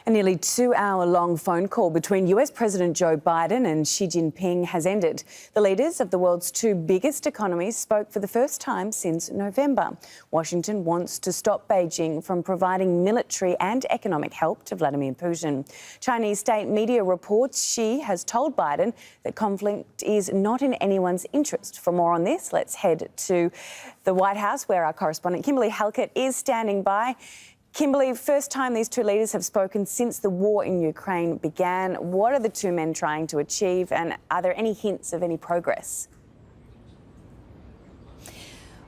A nearly 2-hour-long phone call between US President Joe Biden and Xi Jinping has ended. The leaders of the world's two biggest economies spoke for the first time since November. Washington wants to stop Beijing from providing military and economic help to Vladimir Putin. Chinese state media reports Xi has told Biden that conflict is not in anyone's interest. For more on this, let's head to the White House, where our correspondent Kimberly Halkett is standing by. Kimberly, first time these two leaders have spoken since the war in Ukraine began. What are the two men trying to achieve, and are there any hints of any progress?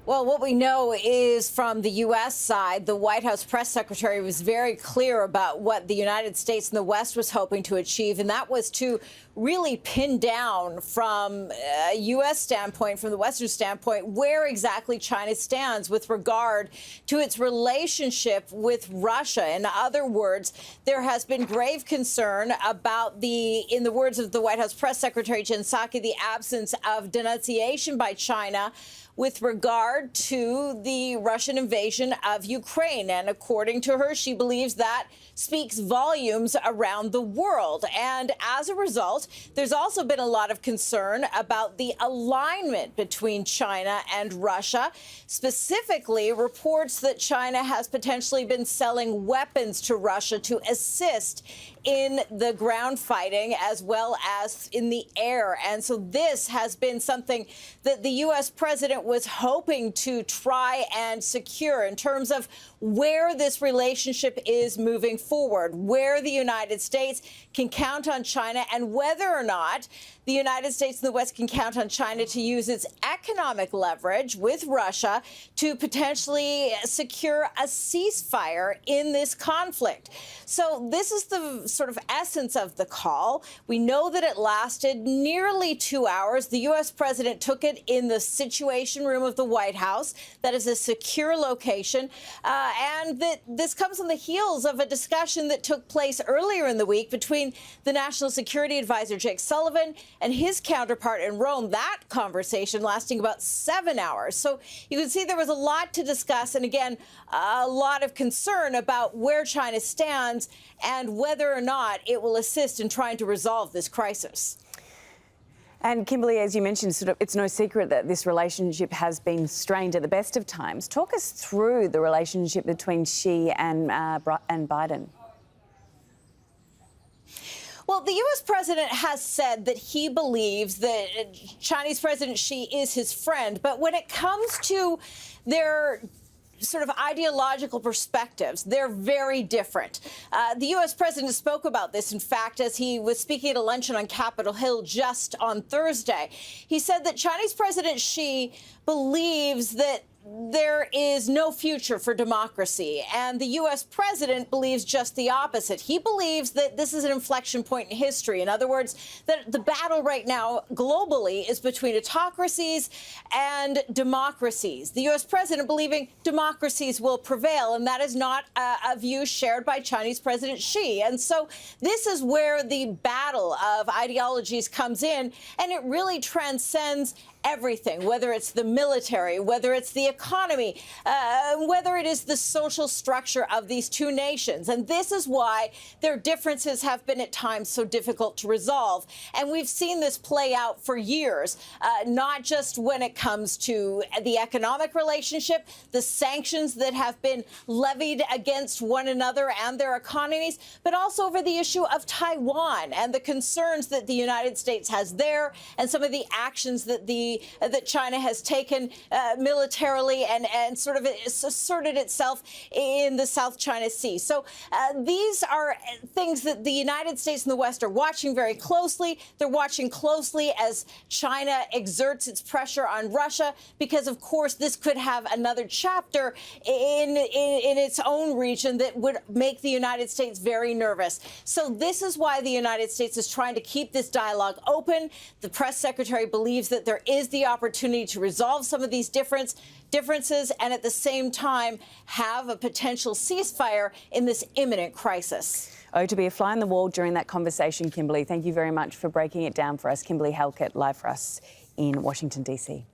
Well, what we know is from the U.S. side, the White House press secretary was very clear about what the United States and the West was hoping to achieve, and that was to really pin down from a U.S. standpoint, from the Western standpoint, where exactly China stands with regard to its relationship with Russia. In other words, there has been grave concern about in the words of the White House press secretary Jen Psaki, the absence of denunciation by China with regard to the Russian invasion of Ukraine. And according to her, she believes that speaks volumes around the world. And as a result, there's also been a lot of concern about the alignment between China and Russia. Specifically, reports that China has potentially been selling weapons to Russia to assist in the ground fighting as well as in the air. And so this has been something that the U.S. president was hoping to try and secure in terms of where this relationship is moving forward, where the United States can count on China, and whether or not the United States and the West can count on China to use its economic leverage with Russia to potentially secure a ceasefire in this conflict. So this is the sort of essence of the call. We know that it lasted nearly 2 hours. The U.S. president took it in the Situation Room of the White House. That is a secure location. And that this comes on the heels of a discussion that took place earlier in the week between the National Security Advisor, Jake Sullivan, and his counterpart in Rome. That conversation lasting about 7 hours. So you can see there was a lot to discuss, and again, a lot of concern about where China stands and whether or not it will assist in trying to resolve this crisis. And Kimberly, as you mentioned, it's no secret that this relationship has been strained at the best of times. Talk us through the relationship between Xi and Biden. Well, the U.S. president has said that he believes that Chinese President Xi is his friend. But when it comes to their sort of ideological perspectives, they're very different. The U.S. president spoke about this, in fact, as he was speaking at a luncheon on Capitol Hill just on Thursday. He said that Chinese President Xi believes that there is no future for democracy, and the U.S. president believes just the opposite. He believes that this is an inflection point in history. In other words, that the battle right now globally is between autocracies and democracies. The U.S. president believing democracies will prevail, and that is not a view shared by Chinese President Xi. And so this is where the battle of ideologies comes in, and it really transcends everything, whether it's the military, whether it's the economy, whether it is the social structure of these two nations. And this is why their differences have been at times so difficult to resolve. And we've seen this play out for years, not just when it comes to the economic relationship, the sanctions that have been levied against one another and their economies, but also over the issue of Taiwan and the concerns that the United States has there, and some of the actions that that China has taken militarily and sort of asserted itself in the South China Sea. So these are things that the United States and the West are watching very closely. They're watching closely as China exerts its pressure on Russia, because, of course, this could have another chapter in its own region that would make the United States very nervous. So this is why the United States is trying to keep this dialogue open. The press secretary believes that there is the opportunity to resolve some of these differences and at the same time have a potential ceasefire in this imminent crisis. Oh, to be a fly on the wall during that conversation, Kimberly. Thank you very much for breaking it down for us. Kimberly Halkett, live for us in Washington, D.C.